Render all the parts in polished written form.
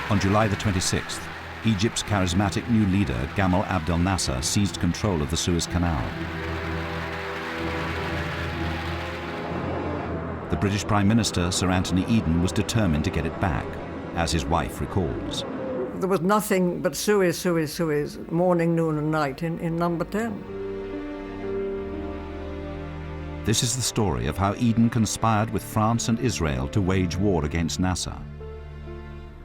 On July the 26th, Egypt's charismatic new leader, Gamal Abdel Nasser, seized control of the Suez Canal. The British Prime Minister, Sir Anthony Eden, was determined to get it back, as his wife recalls. There was nothing but Suez, Suez, Suez, morning, noon and night in number 10. This is the story of how Eden conspired with France and Israel to wage war against Nasser.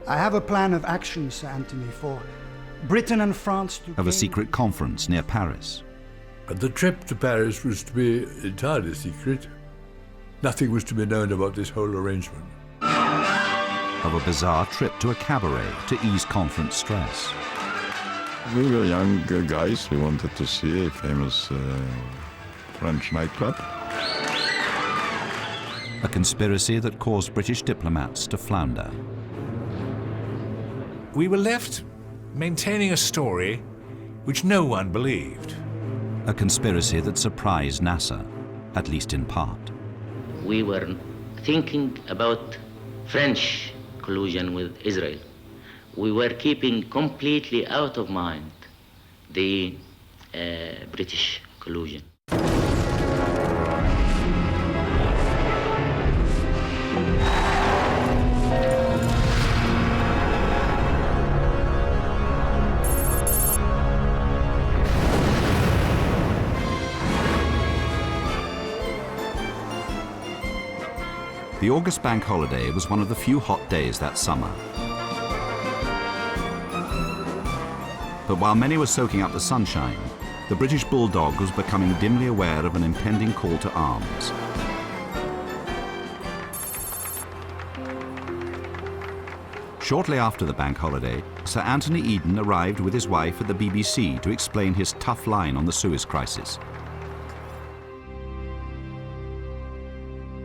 I have a plan of action, Sir Anthony, for Britain and France to... Of a secret conference near Paris. The trip to Paris was to be entirely secret. Nothing was to be known about this whole arrangement. Of a bizarre trip to a cabaret to ease conference stress. We were young guys. We wanted to see a famous French nightclub. A conspiracy that caused British diplomats to flounder. We were left maintaining a story which no one believed. A conspiracy that surprised Nasser, at least in part. We were thinking about French collusion with Israel. We were keeping completely out of mind the British collusion. The August bank holiday was one of the few hot days that summer. But while many were soaking up the sunshine, the British bulldog was becoming dimly aware of an impending call to arms. Shortly after the bank holiday, Sir Anthony Eden arrived with his wife at the BBC to explain his tough line on the Suez crisis.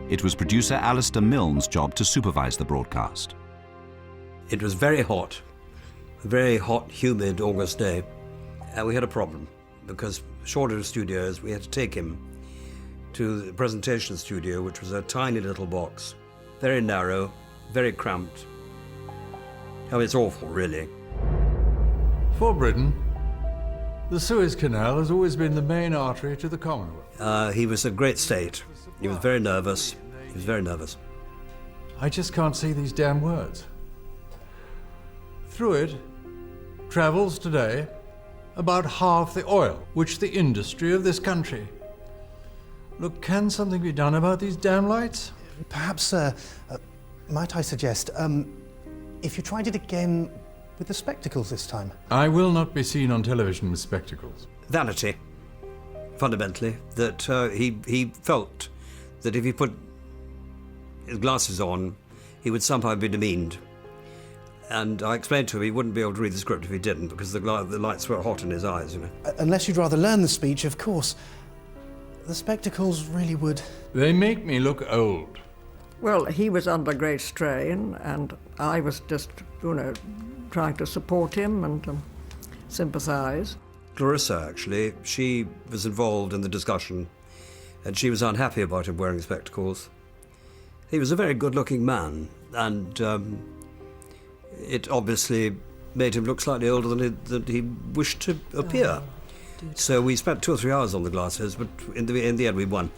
It was producer Alistair Milne's job to supervise the broadcast. It was very hot, humid August day, and we had a problem because short of studios, we had to take him to the presentation studio, which was a tiny little box, very narrow, very cramped. Oh, it's awful, really. For Britain, the Suez Canal has always been the main artery to the Commonwealth. He was a great state. He was very nervous. He was very nervous. I just can't see these damn words. Through it travels today about half the oil, which the industry of this country. Look, can something be done about these damn lights? Perhaps, might I suggest, if you tried it again with the spectacles this time? I will not be seen on television with spectacles. Vanity, fundamentally, that he felt that if he put his glasses on, he would somehow be demeaned. And I explained to him he wouldn't be able to read the script if he didn't, because the lights were hot in his eyes, you know. Unless you'd rather learn the speech, of course. The spectacles really would... They make me look old. Well, he was under great strain, and I was just, trying to support him and sympathise. Clarissa, actually, she was involved in the discussion, and she was unhappy about him wearing spectacles. He was a very good-looking man, and it obviously made him look slightly older than he wished to appear. So we spent 2 or 3 hours on the glasses, but in the end we won.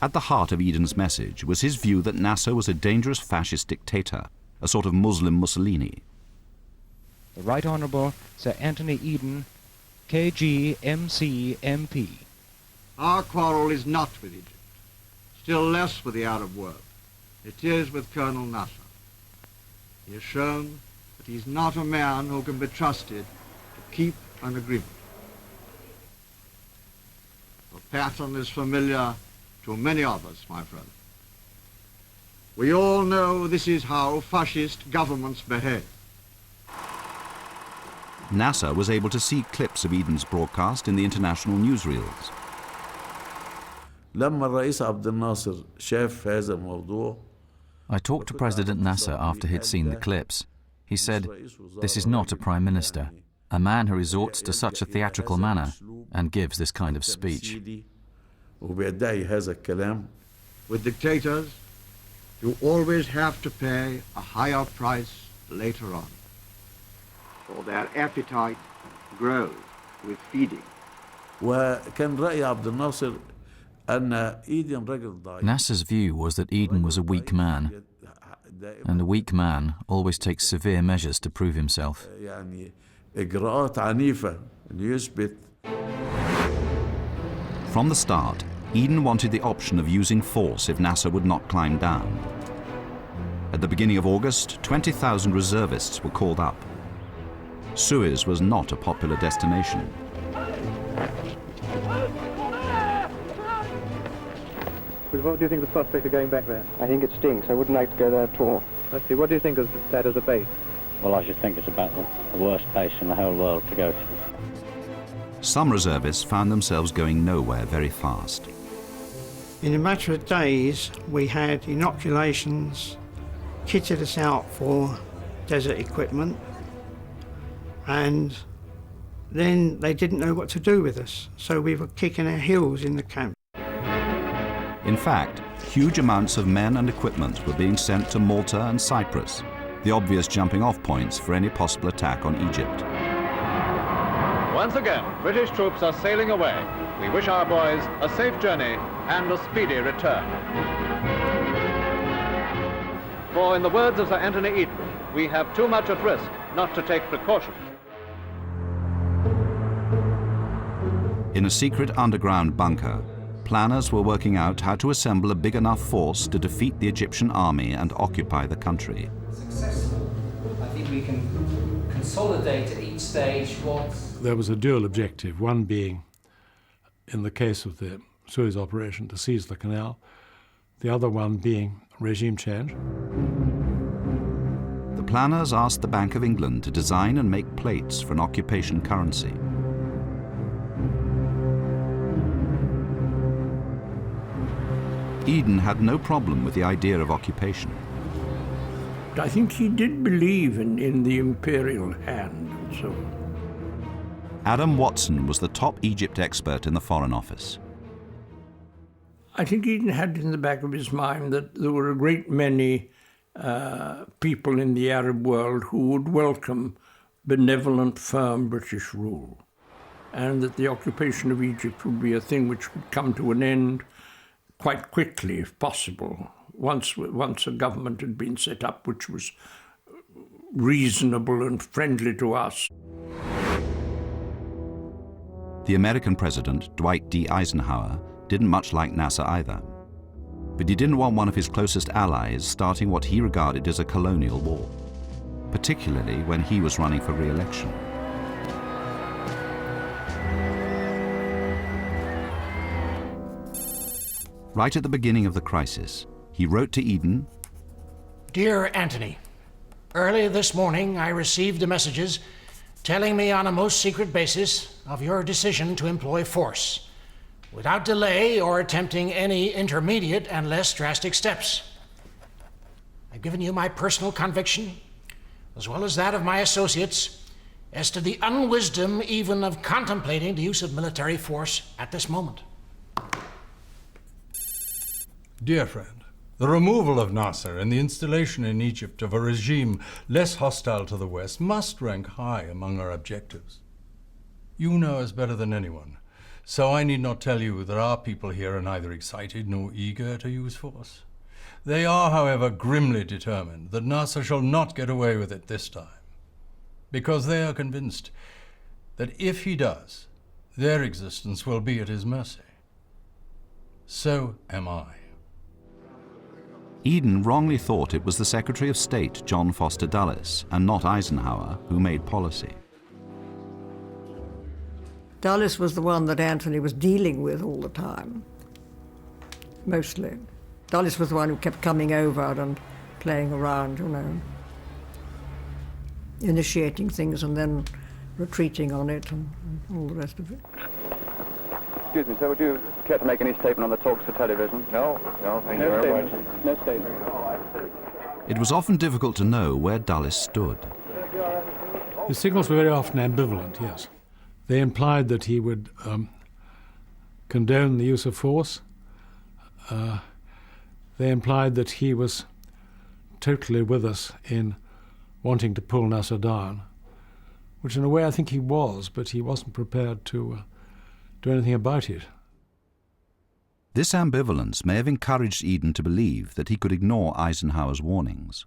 At the heart of Eden's message was his view that Nasser was a dangerous fascist dictator, a sort of Muslim Mussolini. The Right Honourable Sir Anthony Eden, KG MC MP. Our quarrel is not with Egypt, still less with the Arab world. It is with Colonel Nasser. He has shown that he's not a man who can be trusted to keep an agreement. The pattern is familiar to many others, my friend. We all know this is how fascist governments behave. Nasser was able to see clips of Eden's broadcast in the international newsreels. I talked to President Nasser after he'd seen the clips. He said, "This is not a prime minister, a man who resorts to such a theatrical manner and gives this kind of speech." With dictators, you always have to pay a higher price later on. For their appetite grows with feeding. وكان رأي عبد الناصر أن إيدن رجل ضعيف. Nasser's view was that Eden was a weak man, and a weak man always takes severe measures to prove himself. يعني إجراءات عنيفة ليثبت. From the start, Eden wanted the option of using force if Nasser would not climb down. At the beginning of August, 20,000 reservists were called up. Suez was not a popular destination. What do you think of the prospect of going back there? I think it stinks. I wouldn't like to go there at all. Let's see, what do you think of that as a base? Well, I should think it's about the worst base in the whole world to go to. Some reservists found themselves going nowhere very fast. In a matter of days, we had inoculations, kitted us out for desert equipment, and then they didn't know what to do with us, so we were kicking our heels in the camp. In fact, huge amounts of men and equipment were being sent to Malta and Cyprus, the obvious jumping-off points for any possible attack on Egypt. Once again, British troops are sailing away. We wish our boys a safe journey and a speedy return. For in the words of Sir Anthony Eden, we have too much at risk not to take precautions. In a secret underground bunker, planners were working out how to assemble a big enough force to defeat the Egyptian army and occupy the country. Successful. I think we can consolidate at each stage what... There was a dual objective, one being, in the case of the Suez operation, to seize the canal, the other one being regime change. The planners asked the Bank of England to design and make plates for an occupation currency. Eden had no problem with the idea of occupation. I think he did believe in the imperial hand and so on. Adam Watson was the top Egypt expert in the Foreign Office. I think Eden had in the back of his mind that there were a great many people in the Arab world who would welcome benevolent, firm British rule, and that the occupation of Egypt would be a thing which would come to an end quite quickly, if possible, once a government had been set up which was reasonable and friendly to us. The American president, Dwight D. Eisenhower, didn't much like Nasser either. But he didn't want one of his closest allies starting what he regarded as a colonial war, particularly when he was running for re-election. Right at the beginning of the crisis, he wrote to Eden, Dear Anthony, early this morning I received messages telling me on a most secret basis of your decision to employ force, without delay or attempting any intermediate and less drastic steps. I've given you my personal conviction, as well as that of my associates, as to the unwisdom even of contemplating the use of military force at this moment. Dear friend, the removal of Nasser and the installation in Egypt of a regime less hostile to the West must rank high among our objectives. You know us better than anyone, so I need not tell you that our people here are neither excited nor eager to use force. They are, however, grimly determined that Nasser shall not get away with it this time, because they are convinced that if he does, their existence will be at his mercy. So am I. Eden wrongly thought it was the Secretary of State, John Foster Dulles, and not Eisenhower, who made policy. Dulles was the one that Anthony was dealing with all the time, mostly. Dulles was the one who kept coming over and playing around, you know, initiating things and then retreating on it and all the rest of it. Excuse me, sir, would you care to make any statement on the talks for television? No, thank you very much. No statement. It was often difficult to know where Dulles stood. His signals were very often ambivalent, yes. They implied that he would condone the use of force. They implied that he was totally with us in wanting to pull Nasser down, which in a way I think he was, but he wasn't prepared to do anything about it. This ambivalence may have encouraged Eden to believe that he could ignore Eisenhower's warnings.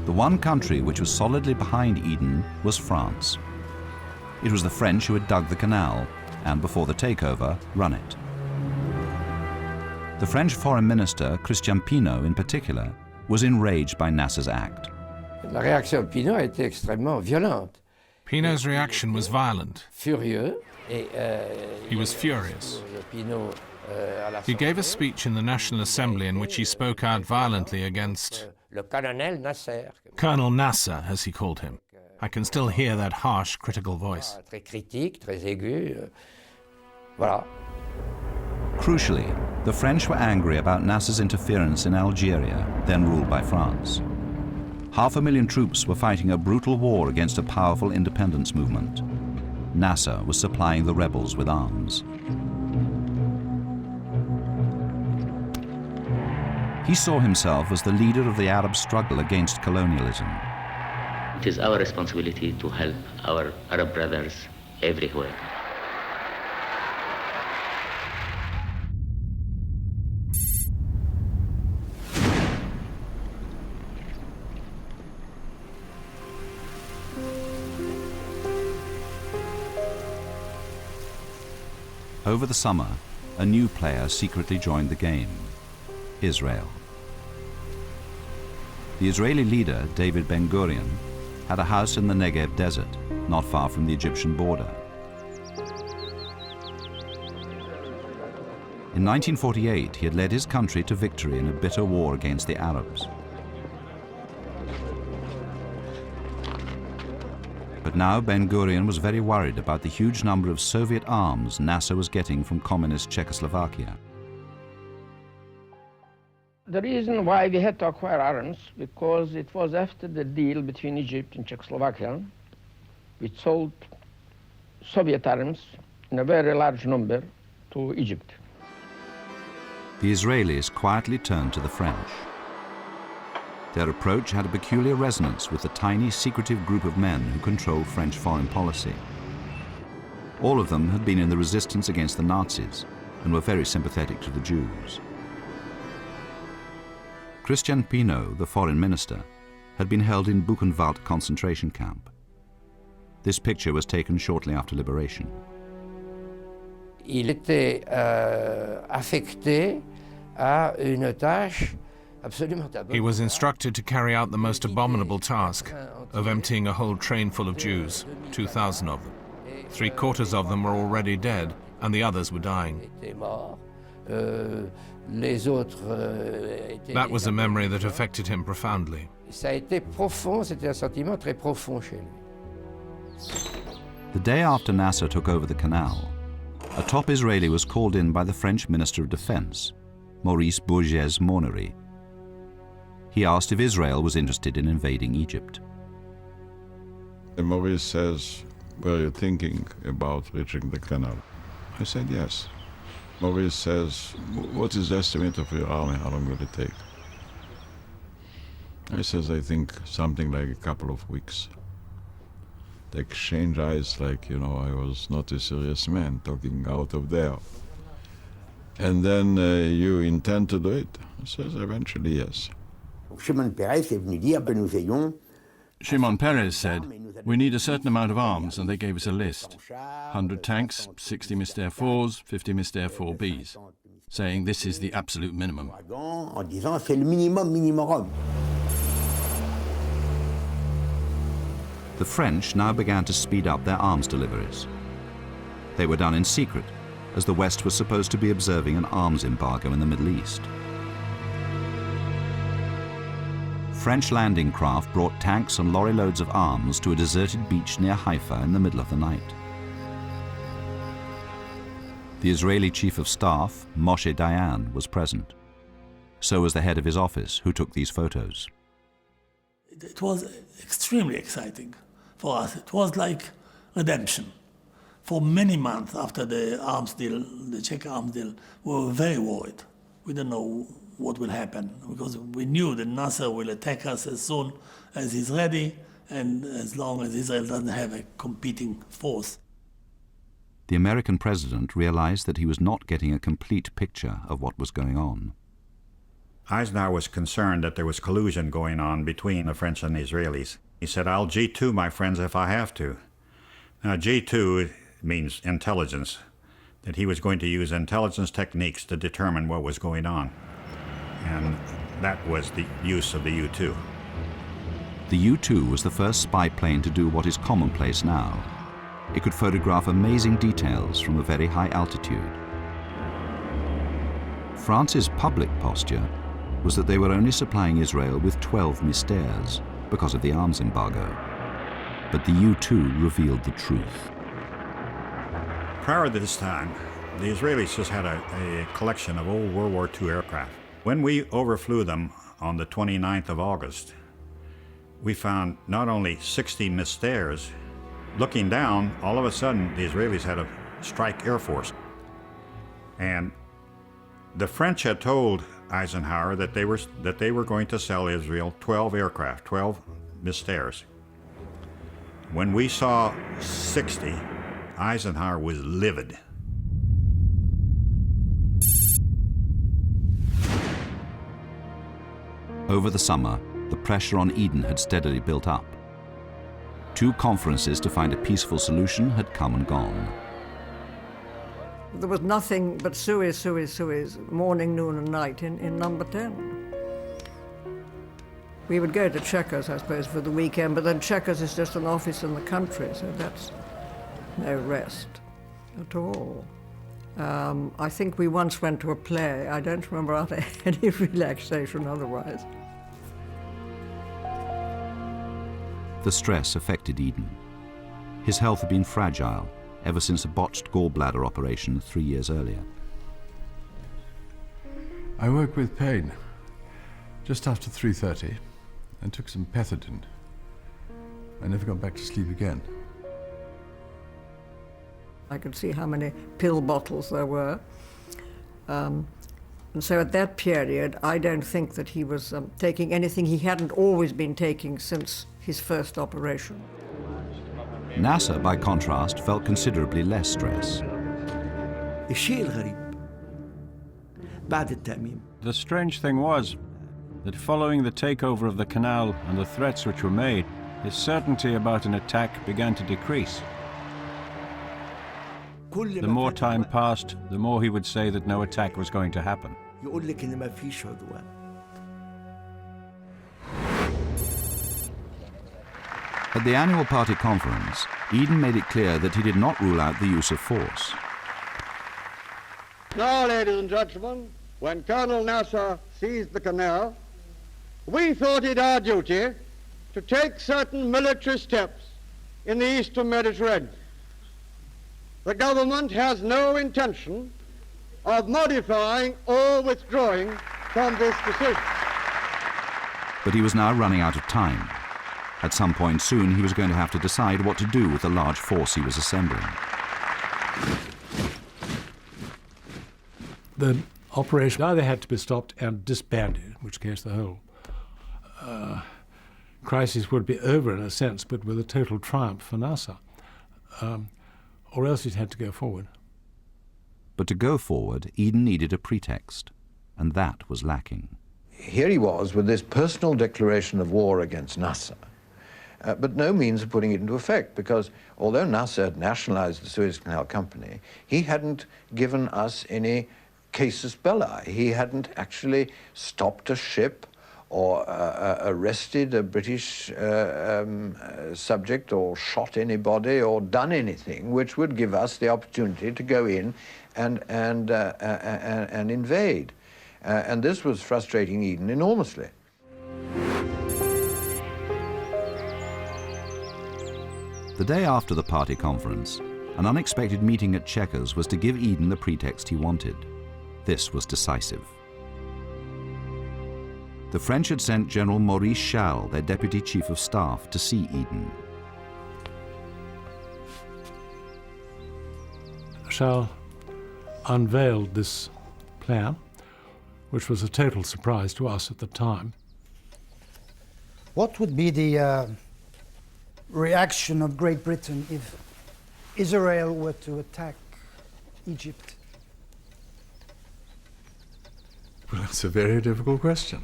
The one country which was solidly behind Eden was France. It was the French who had dug the canal and, before the takeover, run it. The French Foreign Minister, Christian Pinault in particular, was enraged by Nasser's act. La réaction de Pinault était extrêmement violente. Pinault's reaction was violent. Furieux. He was furious. He gave a speech in the National Assembly in which he spoke out violently against Colonel Nasser, as he called him. I can still hear that harsh, critical voice. Très critique, très aigu. Voilà. Crucially, the French were angry about Nasser's interference in Algeria, then ruled by France. 500,000 troops were fighting a brutal war against a powerful independence movement. Nasser was supplying the rebels with arms. He saw himself as the leader of the Arab struggle against colonialism. It is our responsibility to help our Arab brothers everywhere. Over the summer, a new player secretly joined the game: Israel. The Israeli leader, David Ben-Gurion, had a house in the Negev desert, not far from the Egyptian border. In 1948, he had led his country to victory in a bitter war against the Arabs. But now Ben-Gurion was very worried about the huge number of Soviet arms Nasser was getting from communist Czechoslovakia. The reason why we had to acquire arms, because it was after the deal between Egypt and Czechoslovakia, which sold Soviet arms in a very large number to Egypt. The Israelis quietly turned to the French. Their approach had a peculiar resonance with the tiny, secretive group of men who controlled French foreign policy. All of them had been in the resistance against the Nazis and were very sympathetic to the Jews. Christian Pinault, the foreign minister, had been held in Buchenwald concentration camp. This picture was taken shortly after liberation. Il était affecté à une tâche. He was instructed to carry out the most abominable task of emptying a whole train full of Jews, 2,000 of them. 3/4 of them were already dead, and the others were dying. That was a memory that affected him profoundly. The day after Nasser took over the canal, a top Israeli was called in by the French Minister of Defense, Maurice Bourges-Monnery. He asked if Israel was interested in invading Egypt. And Maurice says, were you thinking about reaching the canal? I said yes. Maurice says, what is the estimate of your army? How long will it take? I says, I think something like a couple of weeks. They exchange eyes like, you know, I was not a serious man talking out of there. And then you intend to do it? I says, eventually, yes. Shimon Peres said, we need a certain amount of arms, and they gave us a list. 100 tanks, 60 Mystère 4s, 50 Mystère 4Bs, saying this is the absolute minimum. The French now began to speed up their arms deliveries. They were done in secret, as the West was supposed to be observing an arms embargo in the Middle East. French landing craft brought tanks and lorry loads of arms to a deserted beach near Haifa in the middle of the night. The Israeli Chief of Staff, Moshe Dayan, was present. So was the head of his office, who took these photos. It was extremely exciting for us. It was like redemption. For many months after the arms deal, the Czech arms deal, we were very worried. We don't know what will happen, because we knew that Nasser will attack us as soon as he's ready, and as long as Israel doesn't have a competing force. The American president realized that he was not getting a complete picture of what was going on. Eisenhower was concerned that there was collusion going on between the French and the Israelis. He said, "I'll G2 my friends if I have to." Now, G2 means intelligence, that he was going to use intelligence techniques to determine what was going on. And that was the use of the U-2. The U-2 was the first spy plane to do what is commonplace now. It could photograph amazing details from a very high altitude. France's public posture was that they were only supplying Israel with 12 Mystères because of the arms embargo. But the U-2 revealed the truth. Prior to this time, the Israelis just had a collection of old World War II aircraft. When we overflew them on the 29th of August, we found not only 60 Mystères. Looking down, all of a sudden, the Israelis had a strike air force. And the French had told Eisenhower that they were going to sell Israel 12 aircraft, 12 Mystères. When we saw 60, Eisenhower was livid. Over the summer, the pressure on Eden had steadily built up. 2 conferences to find a peaceful solution had come and gone. There was nothing but Suez, Suez, Suez, morning, noon and night in number 10. We would go to Chequers, I suppose, for the weekend, but then Chequers is just an office in the country, so that's no rest at all. I think we once went to a play. I don't remember any relaxation otherwise. The stress affected Eden. His health had been fragile ever since a botched gallbladder operation 3 years earlier. I woke with pain just after 3:30 and took some pethidine. I never got back to sleep again. I could see how many pill bottles there were. And so at that period, I don't think that he was taking anything he hadn't always been taking since his first operation. Nasser, by contrast, felt considerably less stress. The strange thing was that following the takeover of the canal and the threats which were made, his certainty about an attack began to decrease. The more time passed, the more he would say that no attack was going to happen. At the annual party conference, Eden made it clear that he did not rule out the use of force. Now, ladies and gentlemen, when Colonel Nasser seized the canal, we thought it our duty to take certain military steps in the eastern Mediterranean. The government has no intention of modifying or withdrawing from this decision. But he was now running out of time. At some point soon, he was going to have to decide what to do with the large force he was assembling. The operation either had to be stopped and disbanded, in which case the whole crisis would be over in a sense, but with a total triumph for Nasser, or else it had to go forward. But to go forward, Eden needed a pretext, and that was lacking. Here he was with this personal declaration of war against Nasser, but no means of putting it into effect, because although Nasser had nationalized the Suez Canal Company, he hadn't given us any casus belli. He hadn't actually stopped a ship or arrested a British subject or shot anybody or done anything which would give us the opportunity to go in and invade. And this was frustrating Eden enormously. The day after the party conference, an unexpected meeting at Chequers was to give Eden the pretext he wanted. This was decisive. The French had sent General Maurice Schall, their deputy chief of staff, to see Eden. Shell unveiled this plan, which was a total surprise to us at the time. What would be the reaction of Great Britain if Israel were to attack Egypt? Well, that's a very difficult question.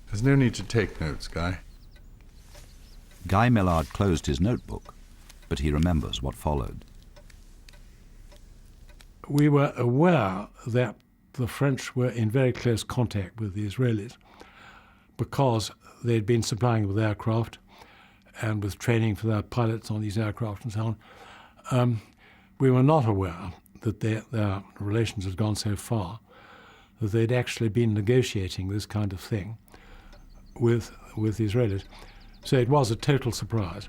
There's no need to take notes, Guy. Guy Millard closed his notebook, but he remembers what followed. We were aware that the French were in very close contact with the Israelis because they'd been supplying with aircraft and with training for their pilots on these aircraft and so on. We were not aware that their relations had gone so far that they'd actually been negotiating this kind of thing with the Israelis. So it was a total surprise.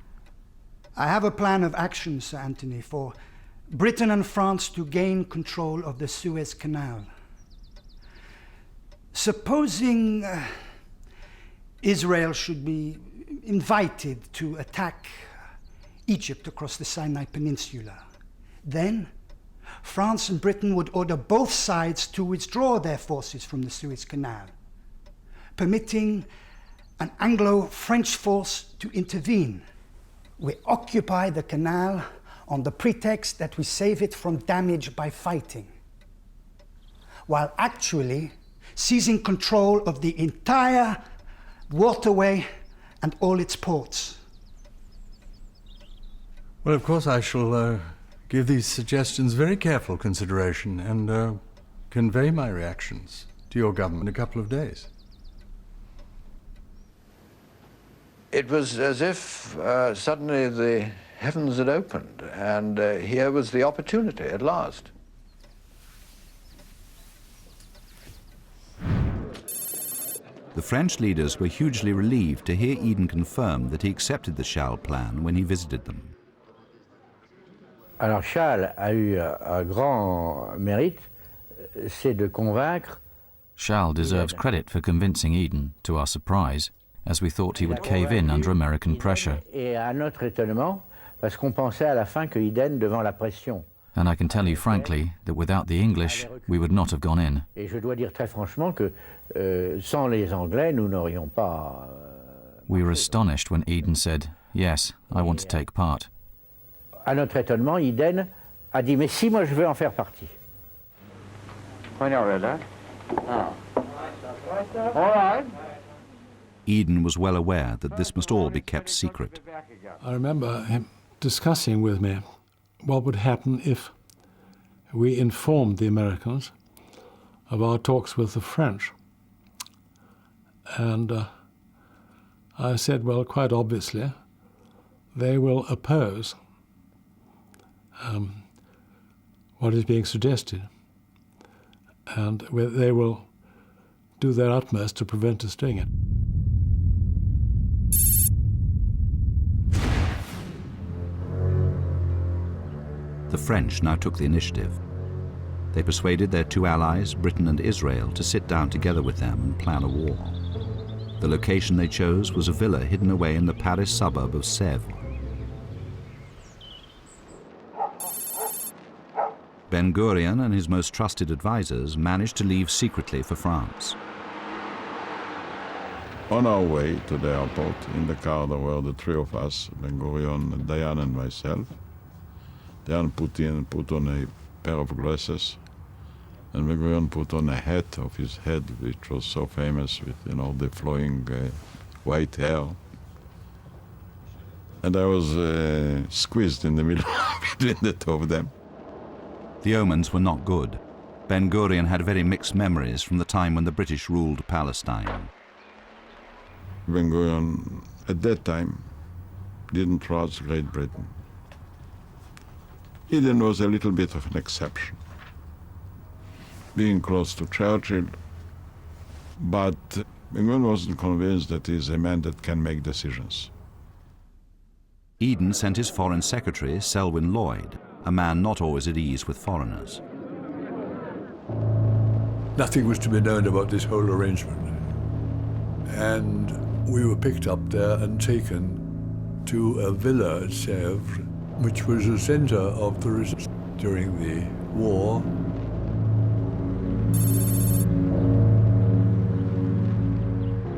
I have a plan of action, Sir Anthony, for Britain and France to gain control of the Suez Canal. Supposing Israel should be invited to attack Egypt across the Sinai Peninsula, then France and Britain would order both sides to withdraw their forces from the Suez Canal, permitting an Anglo-French force to intervene. We occupy the canal on the pretext that we save it from damage by fighting, while actually seizing control of the entire waterway and all its ports. Well, of course, I shall give these suggestions very careful consideration and convey my reactions to your government in a couple of days. It was as if suddenly the heavens had opened, and here was the opportunity at last. The French leaders were hugely relieved to hear Eden confirm that he accepted the Charles plan when he visited them. Alors Charles a eu un grand mérite, c'est de convaincre. Charles deserves credit for convincing Eden, to our surprise, as we thought he would cave in under American pressure. Et à notre étonnement, parce qu'on pensait à la fin que Eden, devant la pression. And I can tell you frankly that without the English, we would not have gone in. Et je dois dire très franchement que sans les Anglais, nous n'aurions pas. We were astonished when Eden said, "Yes, I want to take part." À notre étonnement, Eden a dit mais si, moi je veux en faire partie. All right. Eden was well aware that this must all be kept secret. I remember him discussing with me what would happen if we informed the Americans of our talks with the French. And I said, well, quite obviously, they will oppose what is being suggested. And they will do their utmost to prevent us doing it. The French now took the initiative. They persuaded their two allies, Britain and Israel, to sit down together with them and plan a war. The location they chose was a villa hidden away in the Paris suburb of Sèvres. Ben-Gurion and his most trusted advisors managed to leave secretly for France. On our way to the airport, in the car, there were the three of us, Ben-Gurion, Diane and myself. Diane put on a pair of glasses, and Ben-Gurion put on a hat of his head, which was so famous with, the flowing white hair. And I was squeezed in the middle between the two of them. The omens were not good. Ben-Gurion had very mixed memories from the time when the British ruled Palestine. Ben-Gurion, at that time, didn't trust Great Britain. Eden was a little bit of an exception, being close to Churchill, but Ben-Gurion wasn't convinced that he's a man that can make decisions. Eden sent his foreign secretary, Selwyn Lloyd, a man not always at ease with foreigners. Nothing was to be known about this whole arrangement. And we were picked up there and taken to a villa at Sèvres which was the center of the resistance during the war.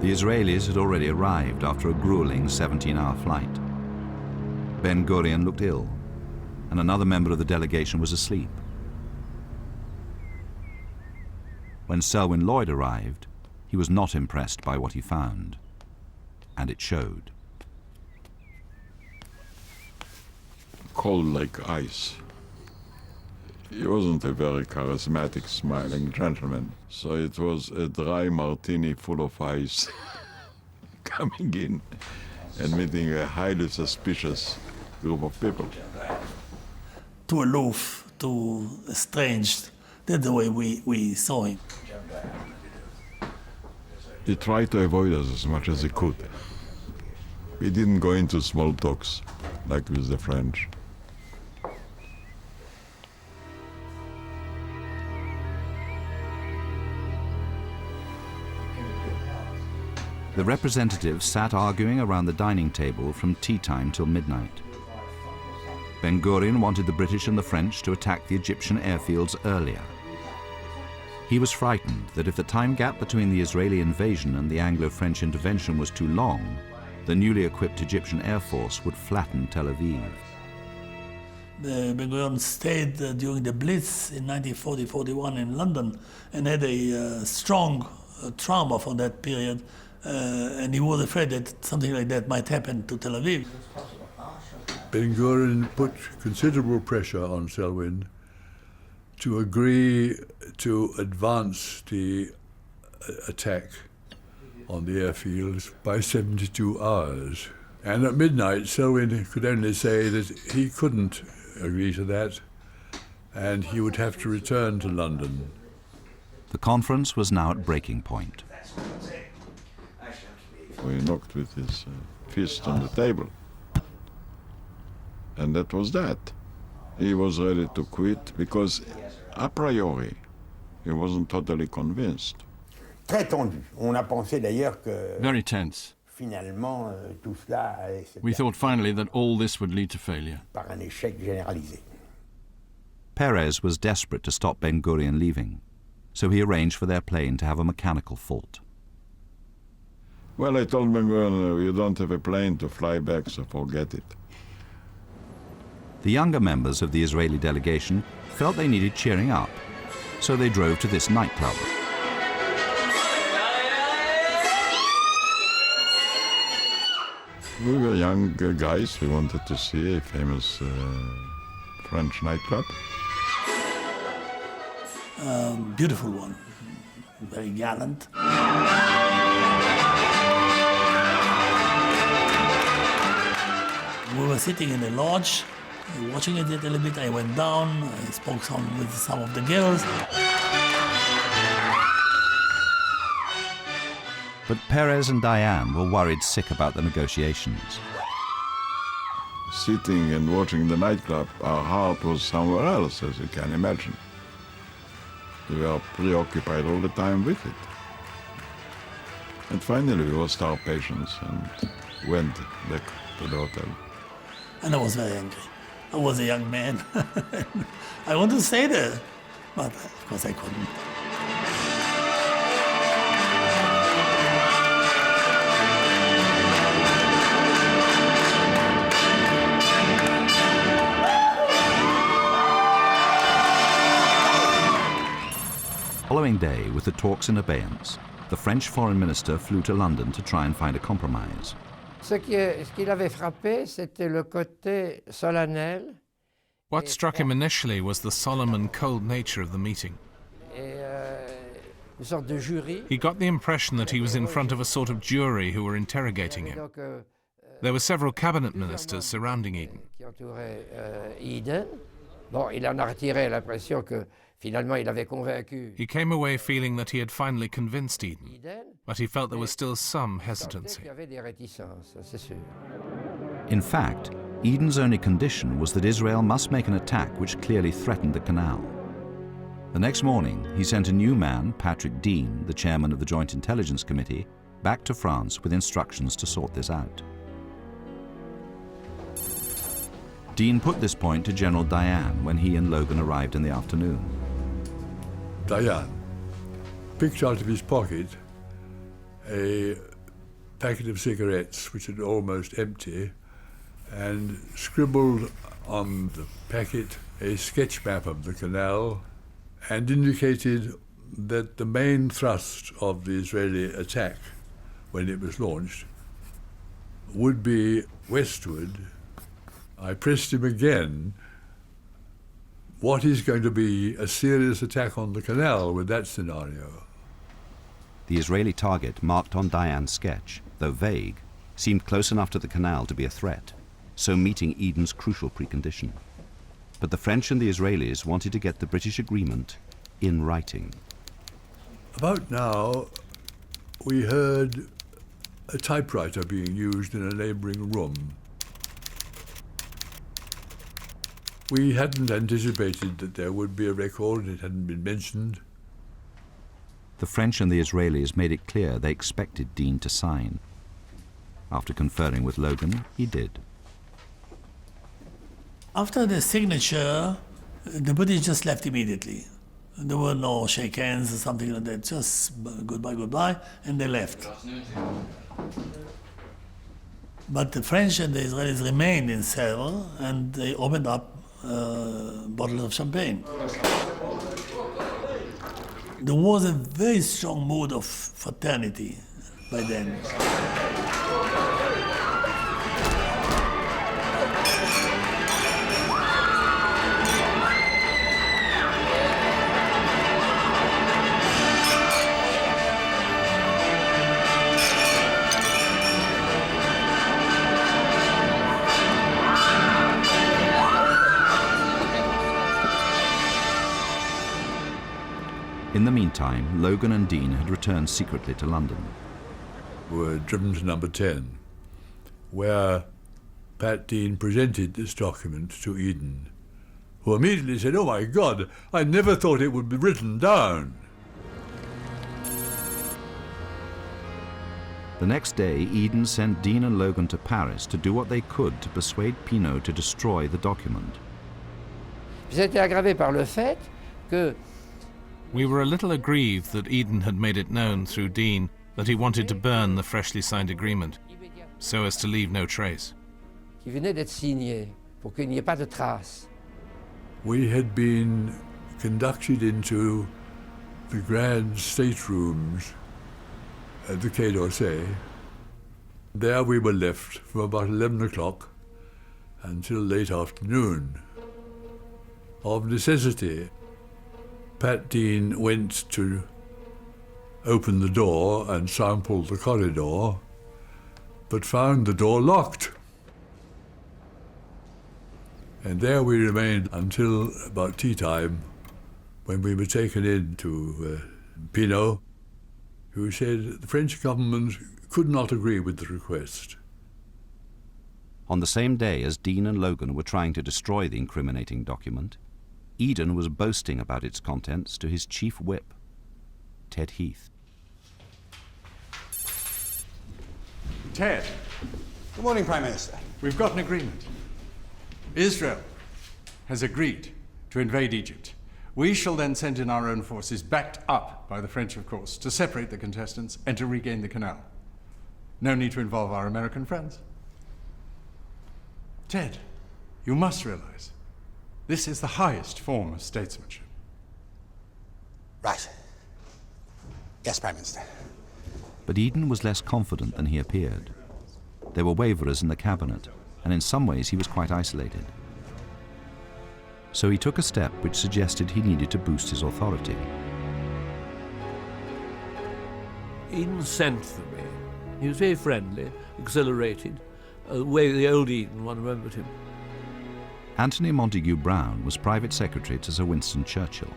The Israelis had already arrived after a grueling 17-hour flight. Ben-Gurion looked ill, and another member of the delegation was asleep. When Selwyn Lloyd arrived, he was not impressed by what he found, and it showed. Cold like ice. He wasn't a very charismatic, smiling gentleman, so it was a dry martini full of ice coming in and meeting a highly suspicious group of people. Too aloof, too estranged. That's the way we saw him. He tried to avoid us as much as he could. We didn't go into small talks like with the French. The representatives sat arguing around the dining table from tea time till midnight. Ben-Gurion wanted the British and the French to attack the Egyptian airfields earlier. He was frightened that if the time gap between the Israeli invasion and the Anglo-French intervention was too long, the newly equipped Egyptian Air Force would flatten Tel Aviv. Ben-Gurion stayed during the Blitz in 1940-41 in London and had a strong trauma from that period. And he was afraid that something like that might happen to Tel Aviv. Ben-Gurion put considerable pressure on Selwyn to agree to advance the attack on the airfields by 72 hours. And at midnight, Selwyn could only say that he couldn't agree to that, and he would have to return to London. The conference was now at breaking point. He knocked with his fist on the table. And that was that. He was ready to quit because, a priori, he wasn't totally convinced. Very tense. We thought finally that all this would lead to failure. Perez was desperate to stop Ben-Gurion leaving, so he arranged for their plane to have a mechanical fault. Well, I told Ben-Gurion, you don't have a plane to fly back, so forget it. The younger members of the Israeli delegation felt they needed cheering up, so they drove to this nightclub. We were young guys. We wanted to see a famous French nightclub. Beautiful one, very gallant. We were sitting in a lodge, watching it a little bit. I went down, I spoke with some of the girls. But Perez and Diane were worried sick about the negotiations. Sitting and watching the nightclub, our heart was somewhere else, as you can imagine. We were preoccupied all the time with it. And finally we lost our patience and went back to the hotel. And I was very angry. I was a young man. I wanted to stay there, but of course I couldn't. Following day, with the talks in abeyance, the French foreign minister flew to London to try and find a compromise. Ce qui l'avait frappé, c'était le côté solennel. What struck him initially was the solemn and cold nature of the meeting. He got the impression that he was in front of a sort of jury who were interrogating him. There were several cabinet ministers surrounding Eden. He came away feeling that he had finally convinced Eden, but he felt there was still some hesitancy. In fact, Eden's only condition was that Israel must make an attack which clearly threatened the canal. The next morning, he sent a new man, Patrick Dean, the chairman of the Joint Intelligence Committee, back to France with instructions to sort this out. Dean put this point to General Diane when he and Logan arrived in the afternoon. Diane picked out of his pocket a packet of cigarettes, which was almost empty, and scribbled on the packet a sketch map of the canal and indicated that the main thrust of the Israeli attack, when it was launched, would be westward. I pressed him again, what is going to be a serious attack on the canal with that scenario? The Israeli target marked on Diane's sketch, though vague, seemed close enough to the canal to be a threat, so meeting Eden's crucial precondition. But the French and the Israelis wanted to get the British agreement in writing. About now, we heard a typewriter being used in a neighbouring room. We hadn't anticipated that there would be a record, it hadn't been mentioned. The French and the Israelis made it clear they expected Dean to sign. After conferring with Logan, he did. After the signature, the British just left immediately. There were no shake hands or something like that, just goodbye, goodbye, and they left. But the French and the Israelis remained in Sevres, and they opened up bottles of champagne. There was a very strong mood of fraternity by then. In the meantime, Logan and Dean had returned secretly to London. We were driven to number 10, where Pat Dean presented this document to Eden, who immediately said, "Oh my God, I never thought it would be written down." The next day, Eden sent Dean and Logan to Paris to do what they could to persuade Pinault to destroy the document. C'était aggravé par le fait que we were a little aggrieved that Eden had made it known through Dean that he wanted to burn the freshly signed agreement, so as to leave no trace. Qui venait d'être signé pour qu'il n'y ait pas de trace. We had been conducted into the grand staterooms at the Quai d'Orsay. There we were left from about 11 o'clock until late afternoon. Of necessity, Pat Dean went to open the door and sample the corridor, but found the door locked. And there we remained until about tea time, when we were taken in to Pinault, who said the French government could not agree with the request. On the same day as Dean and Logan were trying to destroy the incriminating document, Eden was boasting about its contents to his chief whip, Ted Heath. Ted. Good morning, Prime Minister. We've got an agreement. Israel has agreed to invade Egypt. We shall then send in our own forces, backed up by the French, of course, to separate the contestants and to regain the canal. No need to involve our American friends. Ted, you must realize, this is the highest form of statesmanship. Right. Yes, Prime Minister. But Eden was less confident than he appeared. There were waverers in the cabinet, and in some ways he was quite isolated. So he took a step which suggested he needed to boost his authority. Eden sent for me. He was very friendly, exhilarated, the way the old Eden, one remembered him. Anthony Montague Brown was private secretary to Sir Winston Churchill.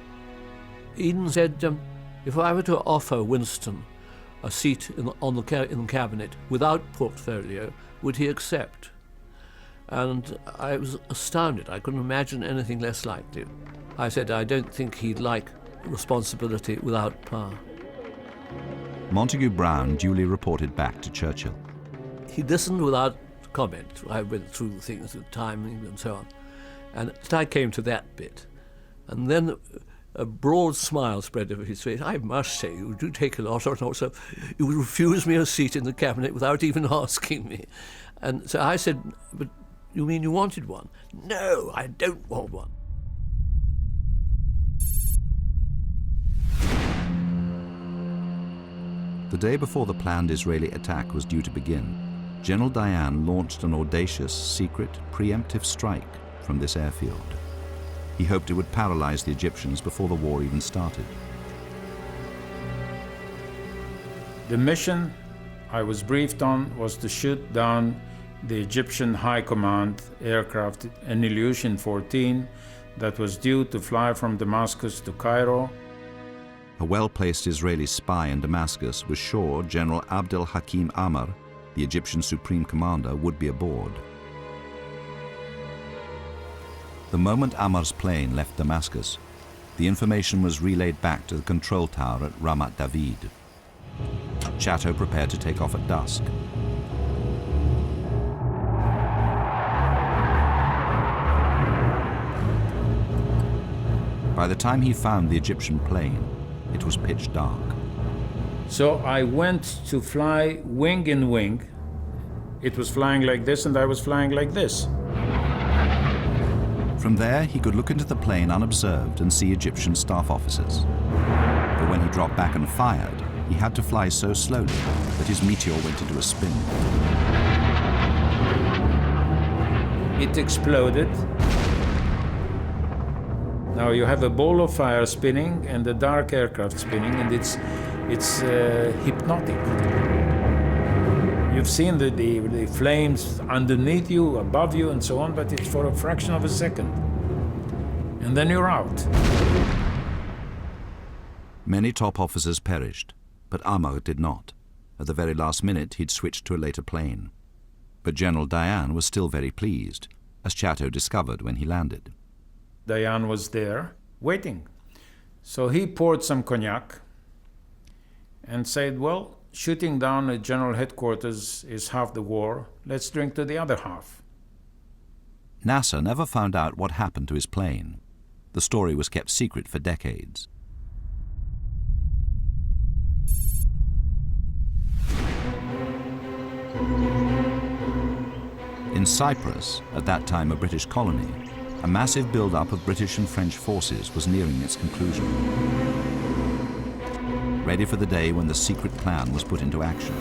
Eden said, if I were to offer Winston a seat in the cabinet without portfolio, would he accept? And I was astounded. I couldn't imagine anything less likely. I said, I don't think he'd like responsibility without power. Montague Brown duly reported back to Churchill. He listened without comment. I went through things, the timing and so on. And I came to that bit. And then a broad smile spread over his face. I must say, you do take a lot, and also you refuse me a seat in the cabinet without even asking me. And so I said, but you mean you wanted one? No, I don't want one. The day before the planned Israeli attack was due to begin, General Dayan launched an audacious, secret, preemptive strike from this airfield. He hoped it would paralyze the Egyptians before the war even started. The mission I was briefed on was to shoot down the Egyptian High Command aircraft an Ilyushin 14 that was due to fly from Damascus to Cairo. A well-placed Israeli spy in Damascus was sure General Abdel Hakim Amr, the Egyptian Supreme Commander, would be aboard. The moment Amr's plane left Damascus, the information was relayed back to the control tower at Ramat David. Chatto prepared to take off at dusk. By the time he found the Egyptian plane, it was pitch dark. So I went to fly wing in wing. It was flying like this and I was flying like this. From there, he could look into the plane unobserved and see Egyptian staff officers. But when he dropped back and fired, he had to fly so slowly that his Meteor went into a spin. It exploded. Now you have a ball of fire spinning and a dark aircraft spinning, and it's hypnotic. You've seen the flames underneath you, above you, and so on, but it's for a fraction of a second. And then you're out. Many top officers perished, but Amr did not. At the very last minute, he'd switched to a later plane. But General Dayan was still very pleased, as Chatto discovered when he landed. Dayan was there, waiting. So he poured some cognac and said, well, shooting down a general headquarters is half the war. Let's drink to the other half. NASA never found out what happened to his plane. The story was kept secret for decades. In Cyprus, at that time a British colony, a massive build-up of British and French forces was nearing its conclusion, ready for the day when the secret plan was put into action.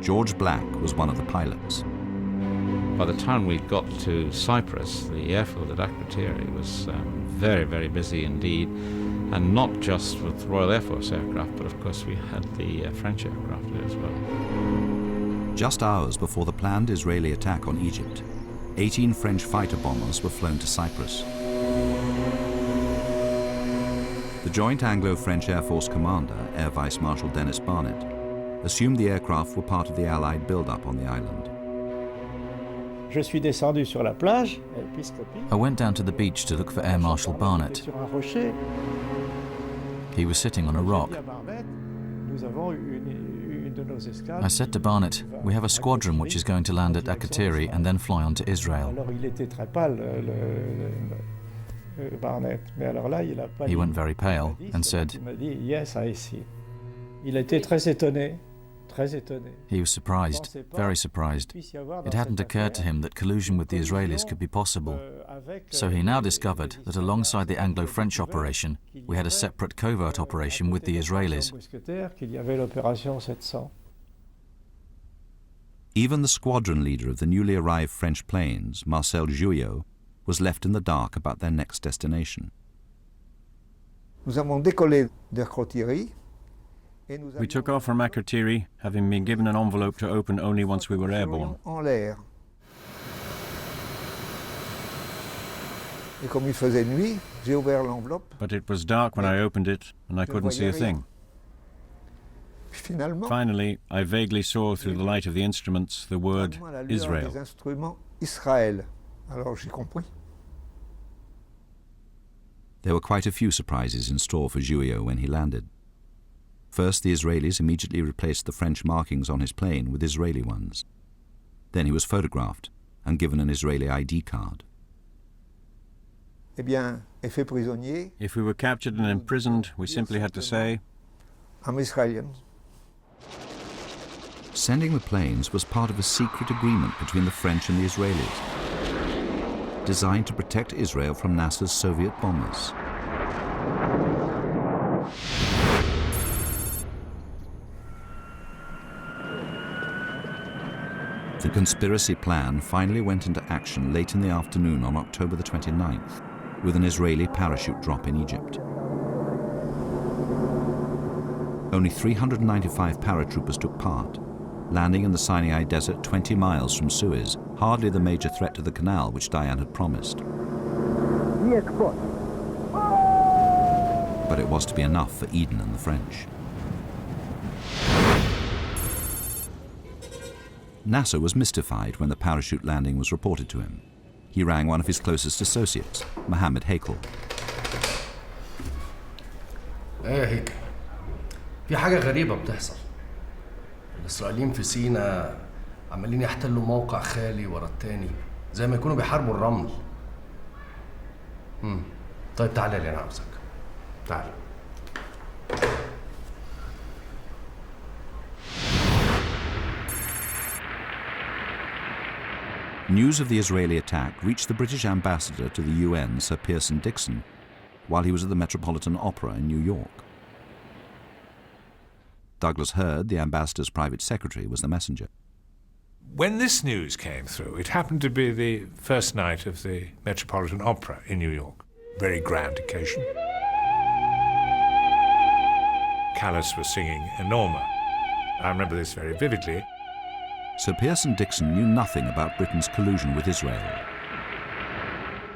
George Black was one of the pilots. By the time we got to Cyprus, the airfield at Akrotiri was very, very busy indeed, and not just with Royal Air Force aircraft, but of course we had the French aircraft there as well. Just hours before the planned Israeli attack on Egypt, 18 French fighter bombers were flown to Cyprus. The joint Anglo-French Air Force commander, Air Vice Marshal Dennis Barnett, assumed the aircraft were part of the Allied build-up on the island. I went down to the beach to look for Air Marshal Barnett. He was sitting on a rock. I said to Barnett, we have a squadron which is going to land at Akrotiri and then fly on to Israel. He went very pale and said, yes, I see. Il était très étonné. He was surprised, very surprised. It hadn't occurred to him that collusion with the Israelis could be possible. So he now discovered that alongside the Anglo-French operation, we had a separate covert operation with the Israelis. Even the squadron leader of the newly arrived French planes, Marcel Jouillot, was left in the dark about their next destination. Nous avons décollé d'Akrotiri. We took off from Akrotiri, having been given an envelope to open only once we were airborne. But it was dark when I opened it, and I couldn't see a thing. Finally, I vaguely saw through the light of the instruments the word Israel. There were quite a few surprises in store for Jouillot when he landed. First, the Israelis immediately replaced the French markings on his plane with Israeli ones. Then he was photographed and given an Israeli ID card. Eh bien, est fait prisonnier. If we were captured and imprisoned, we simply had to say, I'm Israeli. Sending the planes was part of a secret agreement between the French and the Israelis, designed to protect Israel from Nasser's Soviet bombers. The conspiracy plan finally went into action late in the afternoon on October the 29th, with an Israeli parachute drop in Egypt. Only 395 paratroopers took part, landing in the Sinai Desert 20 miles from Suez, hardly the major threat to the canal which Diane had promised. But it was to be enough for Eden and the French. Nasser was mystified when the parachute landing was reported to him. He rang one of his closest associates, Mohammed Hakel. هيك في حاجة غريبة بتحصل. الإسرائيليين في سيناء عمالين يحتلوا موقع خالي ورا التاني زي ما يكونوا بيحاربوا الرمل. طيب تعالى لي أنا عاوزك. تعال. News of the Israeli attack reached the British ambassador to the UN, Sir Pearson Dixon, while he was at the Metropolitan Opera in New York. Douglas Hurd, the ambassador's private secretary, was the messenger. When this news came through, it happened to be the first night of the Metropolitan Opera in New York. Very grand occasion. Callas was singing Enorma. I remember this very vividly. Sir Pearson Dixon knew nothing about Britain's collusion with Israel.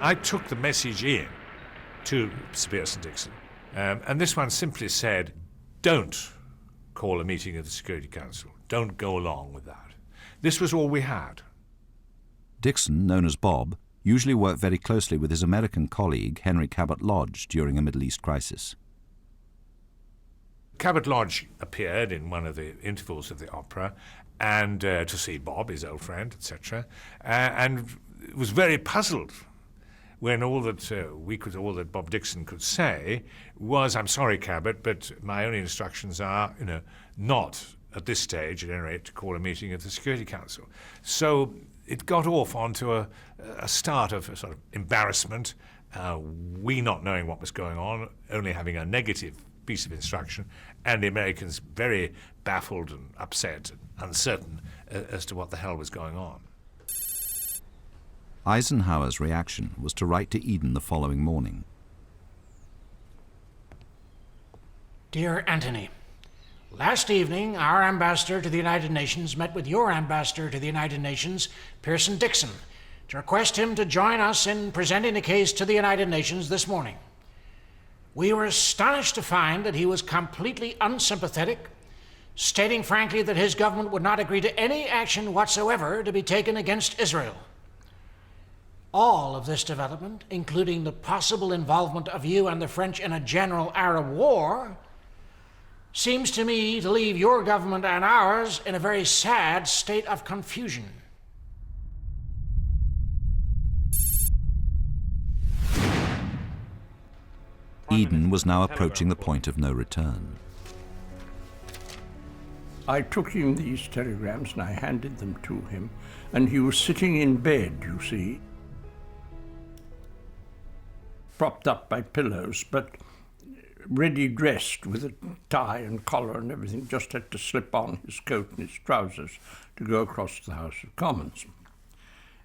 I took the message in to Sir Pearson Dixon, and this one simply said, don't call a meeting of the Security Council. Don't go along with that. This was all we had. Dixon, known as Bob, usually worked very closely with his American colleague, Henry Cabot Lodge, during a Middle East crisis. Cabot Lodge appeared in one of the intervals of the opera, and to see Bob, his old friend, etc., and was very puzzled when all that Bob Dixon could say was, "I'm sorry, Cabot, but my only instructions are, not at this stage, at any rate, to call a meeting of the Security Council." So it got off onto a start of a sort of embarrassment, we not knowing what was going on, only having a negative piece of instruction, and the Americans very baffled and upset and uncertain as to what the hell was going on. Eisenhower's reaction was to write to Eden the following morning. Dear Anthony, last evening our ambassador to the United Nations met with your ambassador to the United Nations, Pearson Dixon, to request him to join us in presenting the case to the United Nations this morning. We were astonished to find that he was completely unsympathetic, stating frankly that his government would not agree to any action whatsoever to be taken against Israel. All of this development, including the possible involvement of you and the French in a general Arab war, seems to me to leave your government and ours in a very sad state of confusion. Eden was now approaching the point of no return. I took him these telegrams and I handed them to him, and he was sitting in bed, you see, propped up by pillows, but ready dressed with a tie and collar and everything, just had to slip on his coat and his trousers to go across to the House of Commons.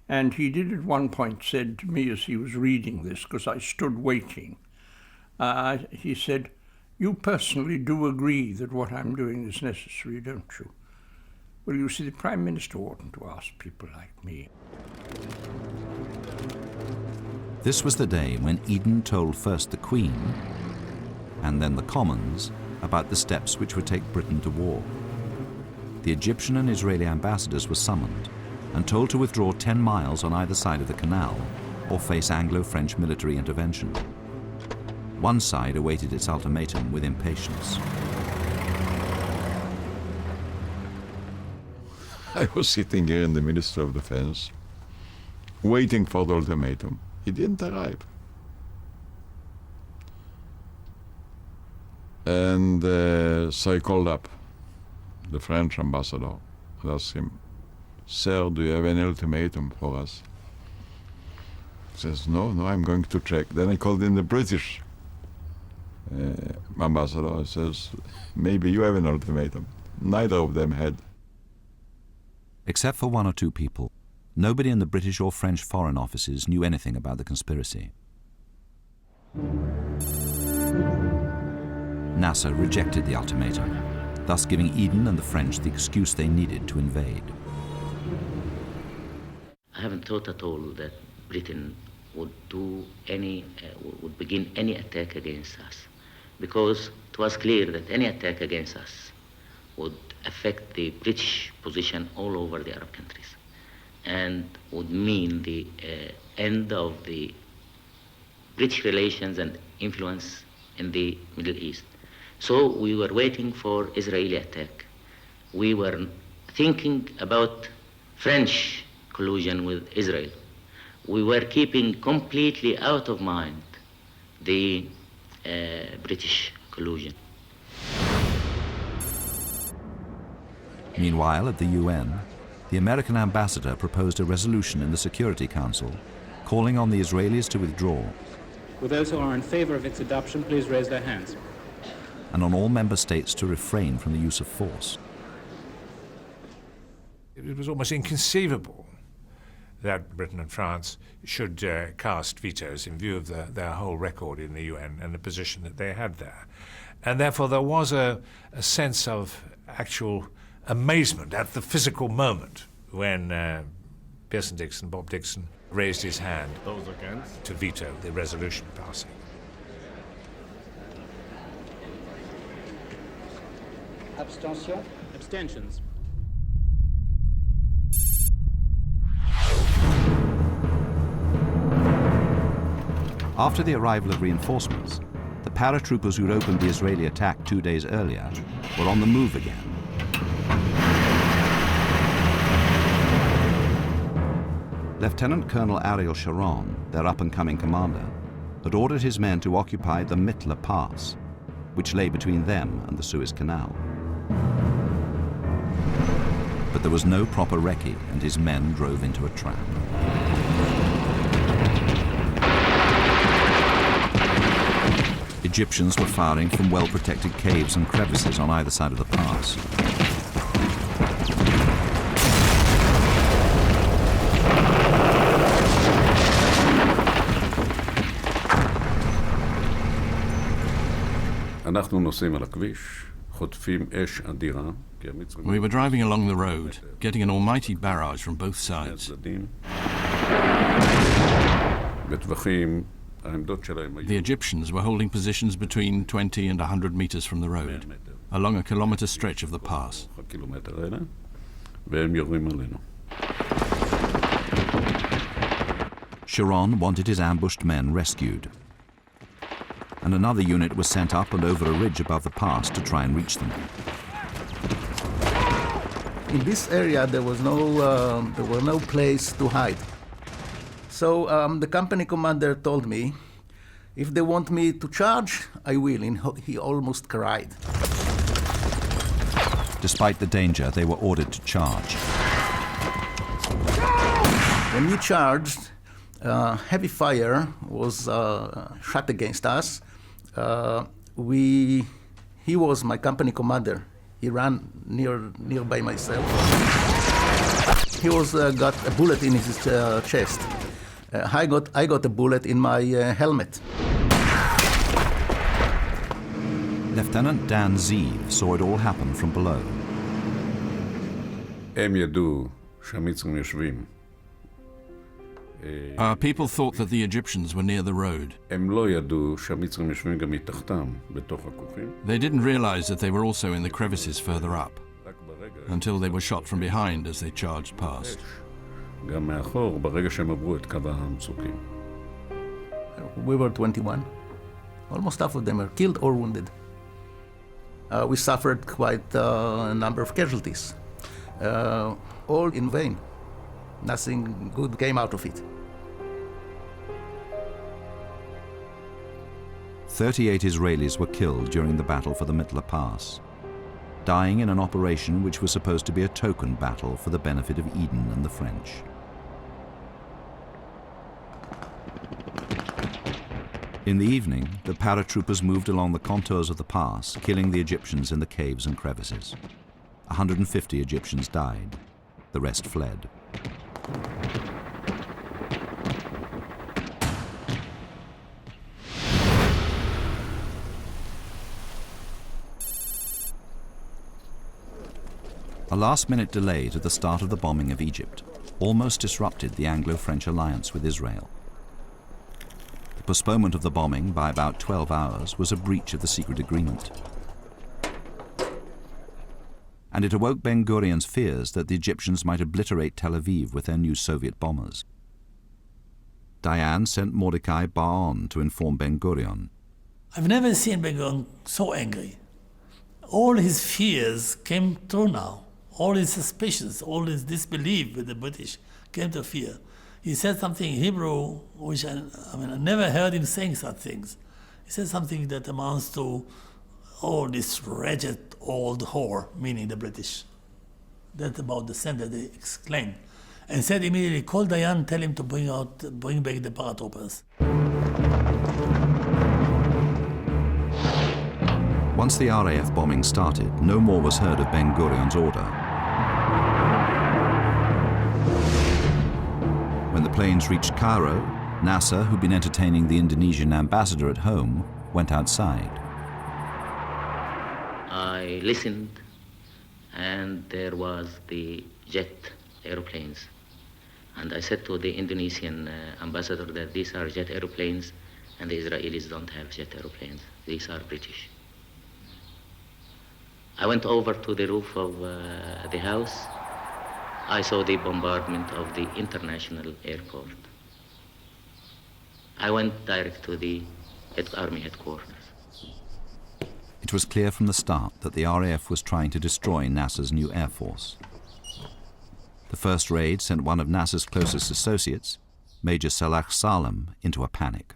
And he did at one point said to me as he was reading this, because I stood waiting, he said, "You personally do agree that what I'm doing is necessary, don't you?" Well, you see, the Prime Minister oughtn't to ask people like me. This was the day when Eden told first the Queen and then the Commons about the steps which would take Britain to war. The Egyptian and Israeli ambassadors were summoned and told to withdraw 10 miles on either side of the canal or face Anglo-French military intervention. One side awaited its ultimatum with impatience. I was sitting here in the Ministry of Defense, waiting for the ultimatum. He didn't arrive. And so I called up the French ambassador and asked him, "Sir, do you have any ultimatum for us?" He says, no, I'm going to check. Then I called in the British ambassador and says, maybe you have an ultimatum. Neither of them had. Except for one or two people, nobody in the British or French foreign offices knew anything about the conspiracy. Nasser rejected the ultimatum, thus giving Eden and the French the excuse they needed to invade. I haven't thought at all that Britain would would begin any attack against us, because it was clear that any attack against us would affect the British position all over the Arab countries and would mean the end of the British relations and influence in the Middle East. So we were waiting for Israeli attack. We were thinking about French collusion with Israel. We were keeping completely out of mind the British collusion. Meanwhile, at the UN, the American ambassador proposed a resolution in the Security Council calling on the Israelis to withdraw. Will those who are in favor of its adoption please raise their hands? And on all member states to refrain from the use of force. It was almost inconceivable that Britain and France should cast vetoes in view of their whole record in the UN and the position that they had there. And therefore there was a sense of actual amazement at the physical moment when Bob Dixon, raised his hand to veto the resolution passing. Abstention? Abstentions. After the arrival of reinforcements, the paratroopers who'd opened the Israeli attack 2 days earlier were on the move again. Lieutenant Colonel Ariel Sharon, their up-and-coming commander, had ordered his men to occupy the Mittler Pass, which lay between them and the Suez Canal. But there was no proper recce, and his men drove into a trap. Egyptians were firing from well-protected caves and crevices on either side of the pass. We were driving along the road, getting an almighty barrage from both sides. The Egyptians were holding positions between 20 and 100 meters from the road, along a kilometer stretch of the pass. Sharon wanted his ambushed men rescued, and another unit was sent up and over a ridge above the pass to try and reach them. In this area, there was no place to hide. So the company commander told me, if they want me to charge, I will, and he almost cried. Despite the danger, they were ordered to charge. When we charged, heavy fire was shot against us. He was my company commander. He ran nearby myself. He got a bullet in his chest. I got a bullet in my helmet. Lieutenant Dan Zeev saw it all happen from below. Our people thought that the Egyptians were near the road. They didn't realize that they were also in the crevices further up, until they were shot from behind as they charged past. We were 21. Almost half of them were killed or wounded. We suffered quite a number of casualties. all in vain. Nothing good came out of it. 38 Israelis were killed during the battle for the Mittler Pass, dying in an operation which was supposed to be a token battle for the benefit of Eden and the French. In the evening, the paratroopers moved along the contours of the pass, killing the Egyptians in the caves and crevices. 150 Egyptians died. The rest fled. A last-minute delay to the start of the bombing of Egypt almost disrupted the Anglo-French alliance with Israel. The postponement of the bombing by about 12 hours was a breach of the secret agreement. And it awoke Ben-Gurion's fears that the Egyptians might obliterate Tel Aviv with their new Soviet bombers. Dayan sent Mordecai Bar-On to inform Ben-Gurion. I've never seen Ben-Gurion so angry. All his fears came true now. All his suspicions, all his disbelief with the British came to fear. He said something in Hebrew, which I never heard him saying such things. He said something that amounts to, oh, this wretched old whore, meaning the British. That's about the sentence they exclaimed. And said immediately, call Dayan, tell him to bring back the paratroopers. Once the RAF bombing started, no more was heard of Ben-Gurion's order. When the planes reached Cairo, Nasser, who'd been entertaining the Indonesian ambassador at home, went outside. I listened, and there was the jet aeroplanes. And I said to the Indonesian ambassador that these are jet aeroplanes, and the Israelis don't have jet aeroplanes. These are British. I went over to the roof of the house. I saw the bombardment of the international airport. I went direct to the army headquarters. It was clear from the start that the RAF was trying to destroy Nasser's new air force. The first raid sent one of Nasser's closest associates, Major Salah Salem, into a panic.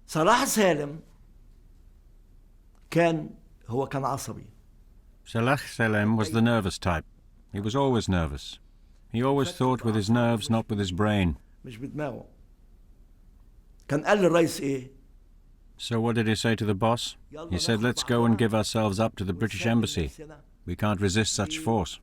Salah Salem كان عصبي. Salah Salem was the nervous type. He was always nervous. He always thought with his nerves, not with his brain. مش بدماغه. كان قال للرئيس إيه؟ So what did he say to the boss? He said, let's go and give ourselves up to the British embassy. We can't resist such force.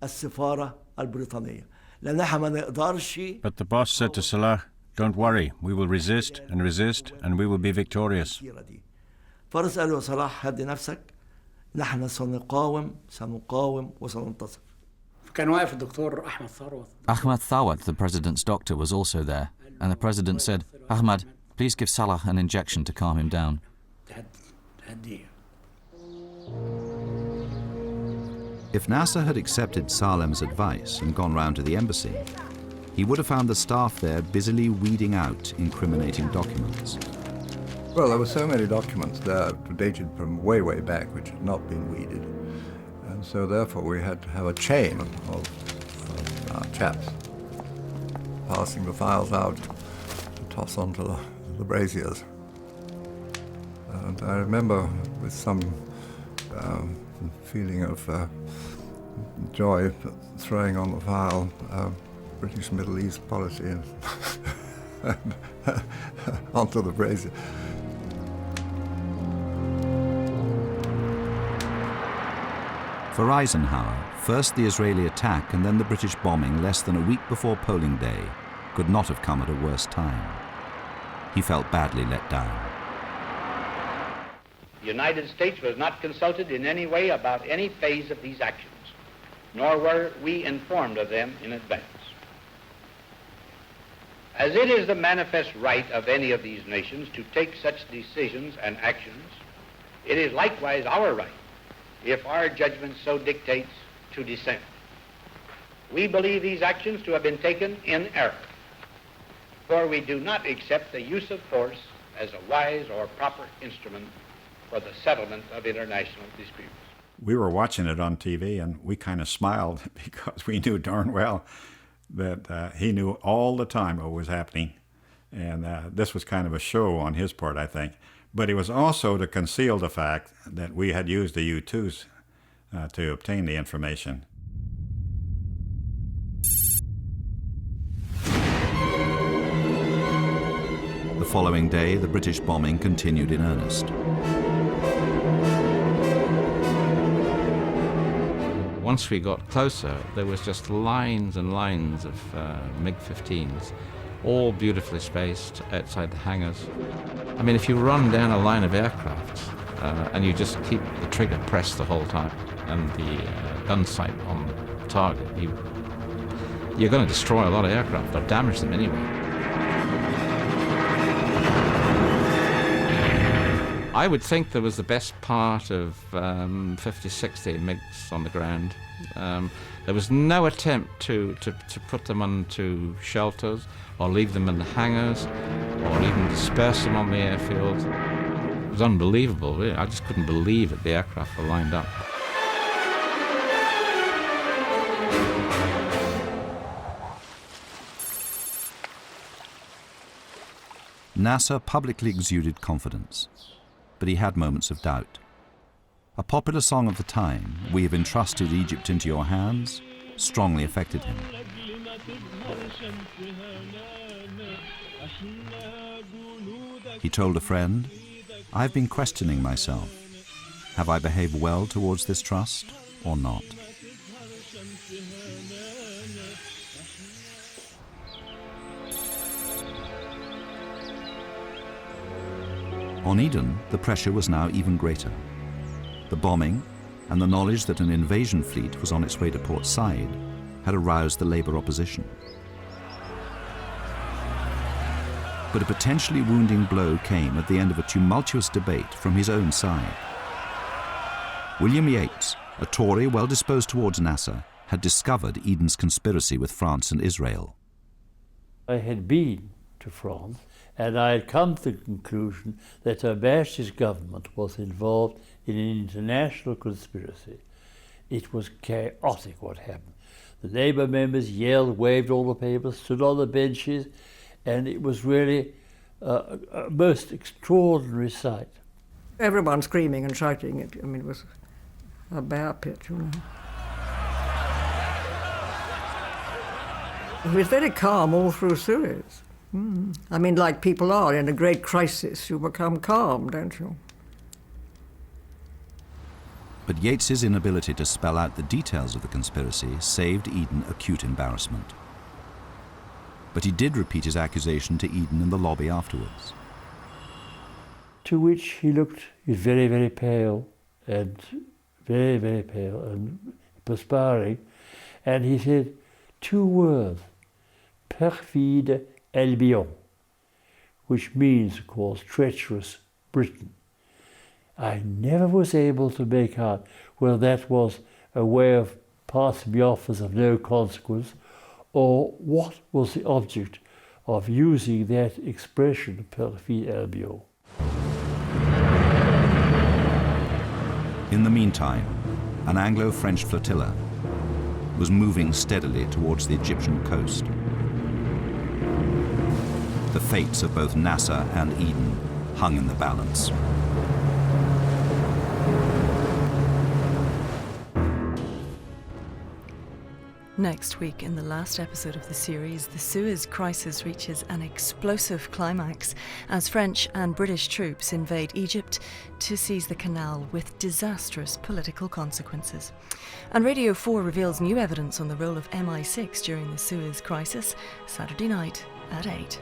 السفارة البريطانية. لأن إحنا ما نقدرش. But the boss said to Salah, don't worry, we will resist, and we will be victorious. فارس قال له صلاح هدي نفسك. نحن سنقاوم وسننتصر. كان واقف الدكتور أحمد ثروت. Ahmad Thawat, the president's doctor, was also there, and the president said, Ahmad, please give Salah an injection to calm him down. If Nasser had accepted Salem's advice and gone round to the embassy, he would have found the staff there busily weeding out incriminating documents. Well, there were so many documents there dated from way, way back which had not been weeded. And so therefore we had to have a chain of our chaps passing the files out to toss onto the braziers. And I remember with some feeling of joy throwing on the file British Middle East policy and onto the brazier. For Eisenhower, first the Israeli attack and then the British bombing less than a week before polling day could not have come at a worse time. He felt badly let down. The United States was not consulted in any way about any phase of these actions, nor were we informed of them in advance. As it is the manifest right of any of these nations to take such decisions and actions, it is likewise our right, if our judgment so dictates, to dissent. We believe these actions to have been taken in error, for we do not accept the use of force as a wise or proper instrument for the settlement of international disputes. we were watching it on TV, and we kind of smiled because we knew darn well that he knew all the time what was happening. And this was kind of a show on his part, I think. But it was also to conceal the fact that we had used the U-2s to obtain the information. The following day, the British bombing continued in earnest. Once we got closer, there was just lines and lines of MiG-15s, all beautifully spaced outside the hangars. I mean, if you run down a line of aircraft and you just keep the trigger pressed the whole time and the gun sight on target, you're going to destroy a lot of aircraft or damage them anyway. I would think there was the best part of 50, 60 MiGs on the ground. There was no attempt to put them onto shelters or leave them in the hangars or even disperse them on the airfield. It was unbelievable, really. I just couldn't believe that the aircraft were lined up. Nasser publicly exuded confidence, but he had moments of doubt. A popular song of the time, "We have entrusted Egypt into your hands," strongly affected him. He told a friend, "I've been questioning myself. Have I behaved well towards this trust or not?" On Eden, the pressure was now even greater. The bombing and the knowledge that an invasion fleet was on its way to Port Said had aroused the Labour opposition. But a potentially wounding blow came at the end of a tumultuous debate from his own side. William Yates, a Tory well disposed towards Nasser, had discovered Eden's conspiracy with France and Israel. I had been to France, and I had come to the conclusion that Her Majesty's government was involved in an international conspiracy. It was chaotic what happened. The Labour members yelled, waved all the papers, stood on the benches, and it was really a most extraordinary sight. Everyone screaming and shouting. I mean, it was a bear pit, you know. It was very calm all through Suez. I mean, like people are in a great crisis, you become calm, don't you? But Yates's inability to spell out the details of the conspiracy saved Eden acute embarrassment. But he did repeat his accusation to Eden in the lobby afterwards. To which he looked very, very pale and very, very pale and perspiring, and he said 2 words, perfide Albion, which means, of course, treacherous Britain. I never was able to make out whether that was a way of passing me off as of no consequence, or what was the object of using that expression, perfide Albion. In the meantime, an Anglo-French flotilla was moving steadily towards the Egyptian coast. The fates of both Nasser and Eden hung in the balance. Next week, in the last episode of the series, the Suez crisis reaches an explosive climax as French and British troops invade Egypt to seize the canal with disastrous political consequences. And Radio 4 reveals new evidence on the role of MI6 during the Suez crisis, Saturday night at 8.